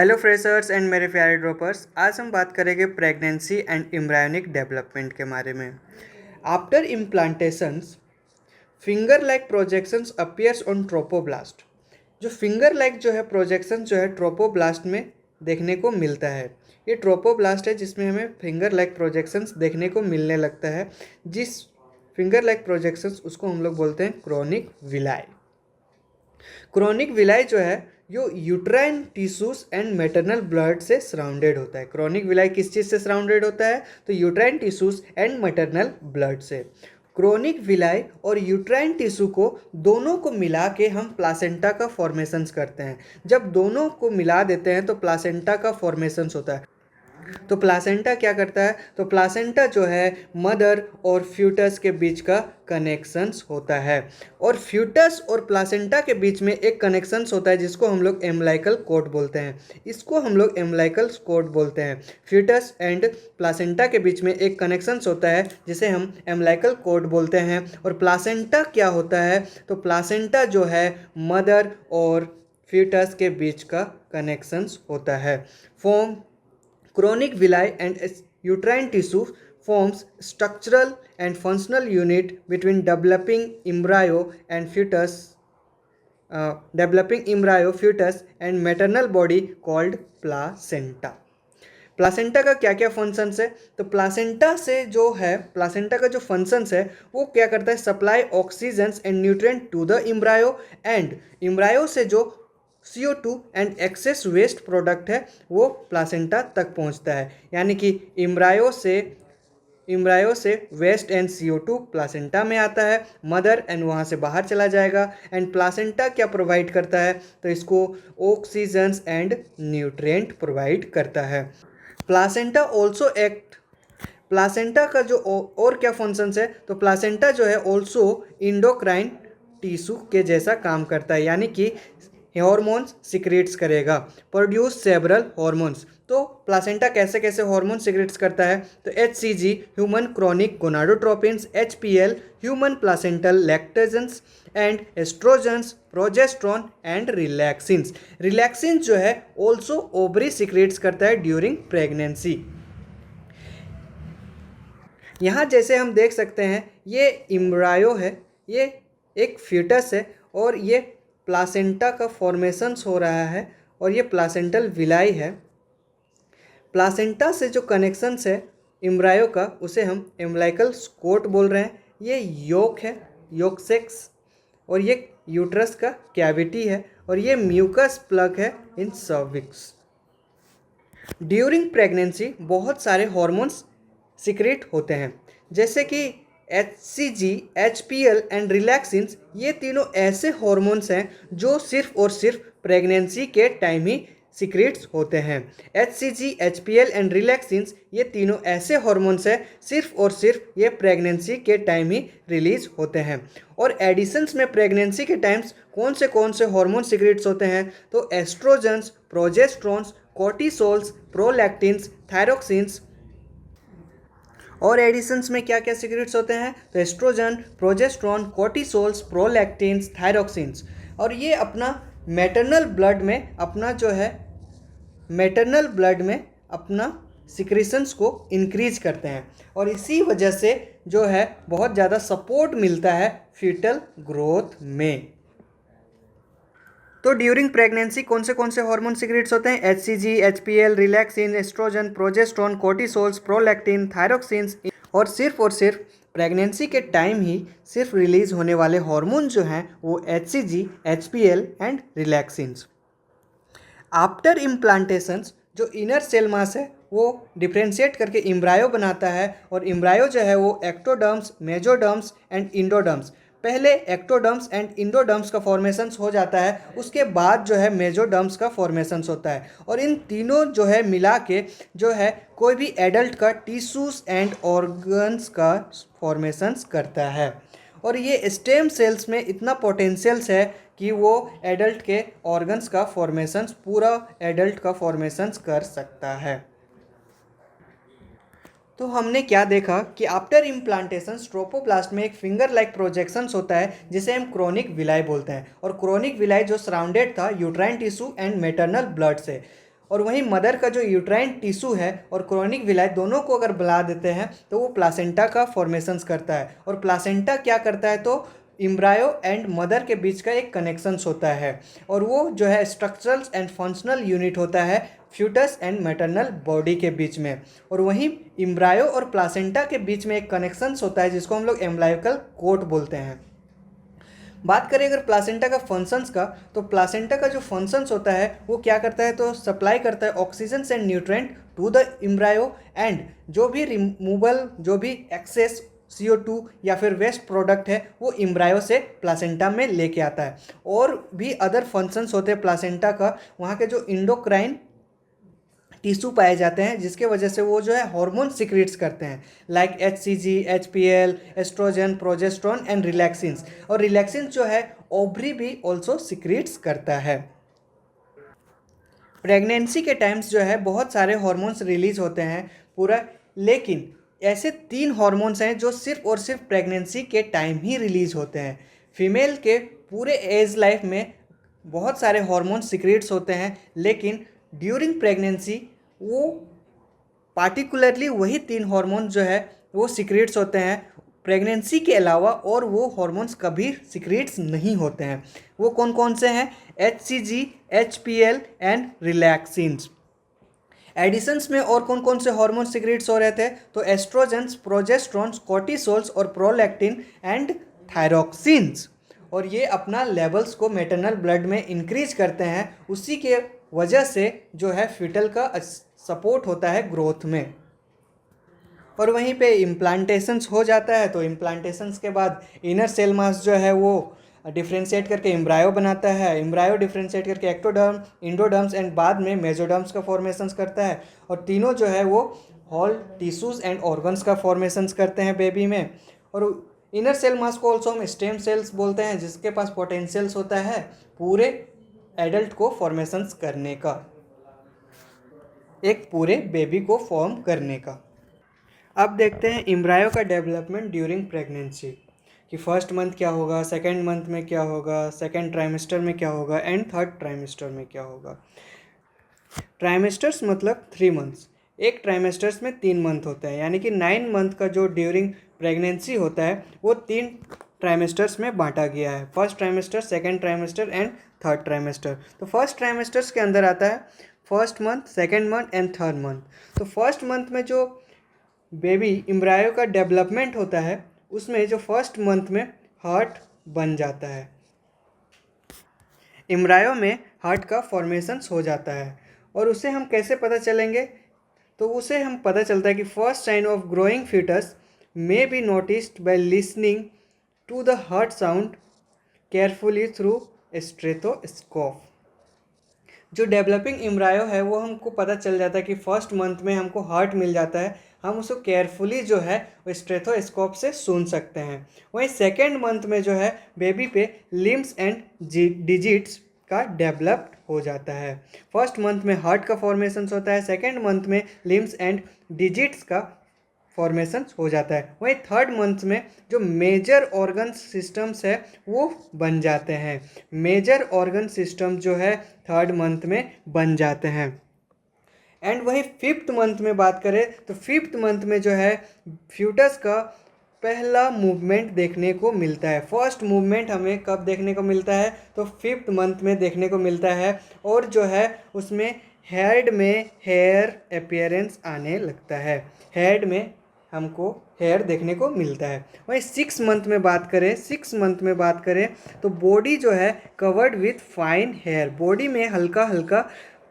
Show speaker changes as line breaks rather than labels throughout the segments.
Hello freshers and मेरे प्यारे droppers. आज हम बात करेंगे प्रेगनेंसी एंड एम्ब्रायोनिक डेवलपमेंट के बारे में। After implantations finger like projections appears on trophoblast. जो फिंगर लाइक जो है प्रोजेक्शन जो है ट्रोपोब्लास्ट में देखने को मिलता है। ये ट्रोपोब्लास्ट है जिसमें हमें फिंगर लाइक प्रोजेक्शंस देखने को मिलने लगता है। जिस फिंगर लाइक प्रोजेक्शंस उसको हम लोग बोलते हैं क्रोनिक विलाई। क्रोनिक विलाई जो है जो uterine tissues and maternal blood से सराउंडेड होता है। क्रोनिक विलाई किस चीज़ से सराउंडेड होता है? तो uterine tissues and maternal blood से। क्रोनिक विलाई और यूट्राइन टिश्यू को दोनों को मिला के हम प्लासेंटा का फॉर्मेशंस करते हैं। जब दोनों को मिला देते हैं तो प्लासेंटा का फॉर्मेशंस होता है। तो प्लासेंटा क्या करता है? तो प्लासेंटा जो है मदर और फ्यूटस के बीच का कनेक्शंस होता है, और फ्यूटस और प्लासेंटा के बीच में एक कनेक्शंस होता है जिसको हम लोग एम्बलाइकल कॉर्ड बोलते हैं। इसको हम लोग एम्बलाइकल कॉर्ड बोलते हैं। फ्यूटस एंड प्लासेंटा के बीच में एक कनेक्शंस होता है जिसे हम एम्बलाइकल कॉर्ड बोलते हैं। और प्लासेंटा क्या होता है? तो प्लासेंटा जो है मदर और फ्यूटस के बीच का कनेक्शंस होता है। Form Chronic villi and uterine tissue forms structural and functional unit between developing embryo, fetus and maternal body called placenta. Placenta का क्या क्या फंक्शंस है? तो प्लासेंटा से जो है प्लासेंटा का जो फंक्शंस है वो क्या करता है? Supply oxygen and nutrient to the embryo, and embryo से जो CO2 and access waste product है वो प्लासेंटा तक पहुंचता है। यानी कि एम्ब्रायो से वेस्ट एंड CO2 प्लासेंटा में आता है मदर, एंड वहाँ से बाहर चला जाएगा। एंड प्लासेंटा क्या प्रोवाइड करता है? तो इसको ऑक्सीजन एंड न्यूट्रिएंट प्रोवाइड करता है। प्लासेंटा ऑल्सो एक्ट प्लासेंटा का जो और क्या फंक्शंस है? तो प्लासेंटा जो है ऑल्सो इंडोक्राइन टिश्यू के जैसा काम करता है, यानी कि हार्मोन्स सिक्रेट्स करेगा, प्रोड्यूस सेवरल हार्मोन्स। तो प्लासेंटा कैसे कैसे हार्मोन सिक्रेट्स करता है? तो HCG human chorionic gonadotropins, HPL human placental lactogens, and estrogens, progesterone and relaxins. Relaxins जो है ऑल्सो ओवरी सिक्रेट्स करता है ड्यूरिंग प्रेगनेंसी। यहाँ जैसे हम देख सकते हैं ये एम्ब्रायो है, ये एक फ्यूटस है, और ये प्लासेंटा का फॉर्मेशंस हो रहा है, और ये प्लासेंटल विलाई है। प्लासेंटा से जो कनेक्शंस है एम्ब्रायो का उसे हम एम्बलाइकल कॉर्ड बोल रहे हैं। ये योक है, योक सेक्स, और ये यूट्रस का कैविटी है, और ये म्यूकस प्लग है इन सर्विक्स। ड्यूरिंग प्रेगनेंसी बहुत सारे हॉर्मोन्स सिक्रेट होते हैं, जैसे कि HCG, HPL एंड रिलैक्सिन्स। ये तीनों ऐसे हॉर्मोन्स हैं जो सिर्फ और सिर्फ प्रेगनेंसी के टाइम ही सिक्रेट्स होते हैं। HCG, HPL एंड रिलैक्सिन्स ये तीनों ऐसे हॉर्मोन्स हैं सिर्फ और सिर्फ ये प्रेगनेंसी के टाइम ही रिलीज होते हैं। और एडिशंस में प्रेगनेंसी के टाइम्स कौन से हॉर्मोन सिक्रेट्स होते हैं? तो एस्ट्रोजन्स, प्रोजेस्ट्रॉन्स, कोर्टिसोल्स, प्रोलैक्टिन्स, थायरोक्सिन्स। और एडिशंस में क्या क्या सिक्रेट्स होते हैं? तो एस्ट्रोजन, प्रोजेस्ट्रॉन, कोर्टिसोल्स, प्रोलैक्टिन्स, थायरोक्सिन्स। और ये अपना मैटरनल ब्लड में अपना सिक्रेशंस को इंक्रीज करते हैं, और इसी वजह से जो है बहुत ज़्यादा सपोर्ट मिलता है फीटल ग्रोथ में। तो ड्यूरिंग प्रेगनेंसी कौन से हार्मोन सिक्रेट्स होते हैं? HCG, HPL, relaxin, estrogen, progesterone, cortisols, prolactin, thyroxins. और सिर्फ प्रेगनेंसी के टाइम ही सिर्फ रिलीज होने वाले हार्मोन जो हैं वो HCG, HPL एंड रिलैक्सिन्स। आफ्टर इम्प्लांटेशंस जो इनर सेल मास है वो डिफ्रेंशिएट करके एम्ब्रायो बनाता है, और एम्ब्रायो जो है वो एक्टोडर्म्स, मेजोडर्म्स एंड इंडोडर्म्स। पहले एक्टोडर्म्स एंड इंडोडर्म्स का फॉर्मेशंस हो जाता है, उसके बाद जो है मेजोडर्म्स का फॉर्मेशंस होता है, और इन तीनों जो है मिला के जो है कोई भी एडल्ट का टिश्यूज एंड ऑर्गन्स का फॉर्मेशंस करता है। और ये स्टेम सेल्स में इतना पोटेंशियल्स है कि वो एडल्ट के ऑर्गन्स का फॉर्मेशंस, पूरा एडल्ट का फॉर्मेशंस कर सकता है। तो हमने क्या देखा कि आफ्टर इम्प्लांटेशन ट्रोपोप्लास्ट में एक फिंगर लाइक प्रोजेक्शंस होता है जिसे हम क्रोनिक विलाई बोलते हैं, और क्रोनिक विलाई जो सराउंडेड था uterine tissue and maternal blood से। और वहीं मदर का जो यूट्राइन टिश्यू है और क्रोनिक विलाई दोनों को अगर मिला देते हैं तो वो प्लासेंटा का फॉर्मेशंस करता है। और प्लासेंटा क्या करता है, तो इम्ब्रायो एंड मदर के बीच का एक कनेक्शंस होता है और वो जो है स्ट्रक्चरल एंड फंक्शनल यूनिट होता है फ्यूटस एंड मैटरनल बॉडी के बीच में। और वहीं इम्ब्रायो और प्लासेंटा के बीच में एक कनेक्शंस होता है जिसको हम लोग एम्ब्लाइकल कोट बोलते हैं। बात करें अगर प्लासेंटा का फंक्शंस का, तो प्लासेंटा का जो फंक्शंस होता है वो क्या करता है, तो सप्लाई करता है oxygen and nutrient to the embryo and जो भी रिमूवल जो भी एक्सेस CO2 या फिर वेस्ट प्रोडक्ट है वो इम्ब्रायो से प्लासेंटा में लेके आता है। और भी अदर फंक्शंस होते हैं प्लासेंटा का, वहाँ के जो इंडोक्राइन टिश्यू पाए जाते हैं जिसके वजह से वो जो है हार्मोन सिक्रीट्स करते हैं like HCG, HPL, estrogen, progesterone and relaxins. और रिलैक्सिन्स जो है ओवरी भी ऑल्सो सिक्रीट्स करता है। प्रेगनेंसी के टाइम्स जो है बहुत सारे हार्मोन्स रिलीज होते हैं पूरा, लेकिन ऐसे 3 हार्मोन्स हैं जो सिर्फ और सिर्फ प्रेगनेंसी के टाइम ही रिलीज होते हैं। फीमेल के पूरे एज लाइफ में बहुत सारे हार्मोन्स सिक्रीट्स होते हैं, लेकिन ड्यूरिंग प्रेगनेंसी वो पार्टिकुलरली वही 3 हार्मोन्स जो है वो सिक्रीट्स होते हैं प्रेगनेंसी के अलावा, और वो हार्मोन्स कभी सिक्रीट्स नहीं होते हैं। वो कौन कौन से हैं, HCG, HPL एंड रिलैक्सिन्स। एडिशंस में और कौन कौन से हार्मोन सिक्रीट्स हो रहे थे, तो एस्ट्रोजेंस, प्रोजेस्ट्रॉन्स, कॉर्टिसोल्स और प्रोलैक्टिन एंड थायरोक्सिन्स। और ये अपना लेवल्स को मैटरनल ब्लड में इंक्रीज करते हैं, उसी के वजह से जो है फीटल का सपोर्ट होता है ग्रोथ में। और वहीं पे इम्प्लांटेशंस हो जाता है, तो इम्प्लांटेशंस के बाद इनर सेल मास जो है वो डिफ्रेंशिएट करके एम्ब्रायो बनाता है, एम्ब्रायो डिफ्रेंशिएट करके एक्टोडर्म, इंडोडर्म्स एंड बाद में मेसोडर्म्स का फॉर्मेशंस करता है। और तीनों जो है वो होल टिश्यूज़ एंड ऑर्गन्स का फॉर्मेशंस करते हैं बेबी में। और इनर सेल मास को ऑल्सो हम स्टेम सेल्स बोलते हैं, जिसके पास पोटेंशियल्स होता है पूरे एडल्ट को फॉर्मेशंस करने का, एक पूरे बेबी को फॉर्म करने का। अब देखते हैं एम्ब्रायो का डेवलपमेंट ड्यूरिंग प्रेगनेंसी, कि फर्स्ट मंथ क्या होगा, सेकेंड मंथ में क्या होगा, सेकेंड ट्राइमेस्टर में क्या होगा एंड थर्ड ट्राइमेस्टर में क्या होगा। ट्राइमेस्टर्स मतलब 3 मंथ्स, एक ट्राइमेस्टर्स में 3 मंथ होता है, यानी कि 9 मंथ का जो ड्यूरिंग प्रेगनेंसी होता है वो 3 ट्राइमेस्टर्स में बांटा गया है, first trimester, second trimester and third trimester. तो फर्स्ट ट्राइमेस्टर्स के अंदर आता है first month, second month and third month. तो फर्स्ट मंथ में जो बेबी एम्ब्रायो का डेवलपमेंट होता है उसमें जो फर्स्ट मंथ में हार्ट बन जाता है, एम्ब्रायो में हार्ट का फॉर्मेशंस हो जाता है। और उसे हम कैसे पता चलेंगे, तो उसे हम पता चलता है कि first sign of growing foetus may be noticed by listening to the heart sound carefully through stethoscope. जो डेवलपिंग एम्ब्रायो है वो हमको पता चल जाता है कि फर्स्ट मंथ में हमको हार्ट मिल जाता है, हम उसको केयरफुली जो है वो स्टेथोस्कोप से सुन सकते हैं। वहीं सेकेंड मंथ में जो है बेबी पे लिम्स एंड डिजिट्स का डेवलप्ड हो जाता है। फर्स्ट मंथ में हार्ट का फॉर्मेशन होता है, सेकेंड मंथ में लिम्स एंड डिजिट्स का फॉर्मेशन हो जाता है। वहीं थर्ड मंथ में जो मेजर ऑर्गन सिस्टम्स है वो बन जाते हैं, मेजर ऑर्गन सिस्टम जो है थर्ड मंथ में बन जाते हैं। एंड वहीं फिफ्थ मंथ में बात करें तो फिफ्थ मंथ में जो है फ्यूटस का पहला मूवमेंट देखने को मिलता है। फर्स्ट मूवमेंट हमें कब देखने को मिलता है, तो फिफ्थ मंथ में देखने को मिलता है, और जो है उसमें हेड में हेयर अपीयरेंस आने लगता है, हेड में हमको हेयर देखने को मिलता है। वहीं 6 मंथ में बात करें, 6 मंथ में बात करें तो बॉडी जो है covered with fine hair, body में हल्का हल्का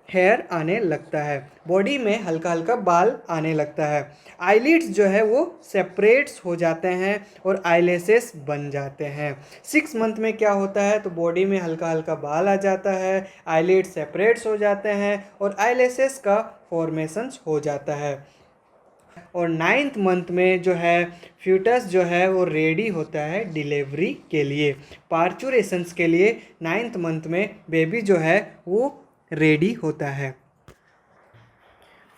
हेयर आने लगता है, बॉडी में हल्का हल्का बाल आने लगता है। आईलिड्स जो है वो सेपरेट्स हो जाते हैं और आईलेसेस बन जाते हैं। 6 मंथ में क्या होता है, तो बॉडी में हल्का हल्का बाल आ जाता है, आईलिड्स सेपरेट्स हो जाते हैं और आईलेसेस का फॉर्मेशंस हो जाता है। और 9th मंथ में जो है फ्यूटस जो है वो रेडी होता है डिलीवरी के लिए, पार्चुरेशंस के लिए 9th मंथ में बेबी जो है वो रेडी होता है।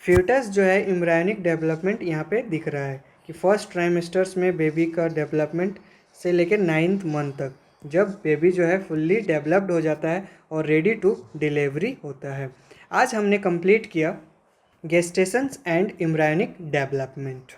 फ्यूटस जो है एम्ब्रायोनिक डेवलपमेंट यहाँ पे दिख रहा है कि फर्स्ट ट्राइमेस्टर्स में बेबी का डेवलपमेंट से लेकर 9th मंथ तक, जब बेबी जो है फुल्ली डेवलप्ड हो जाता है और रेडी टू डिलीवरी होता है। आज हमने कंप्लीट किया गेस्टेशंस एंड एम्ब्रायोनिक डेवलपमेंट।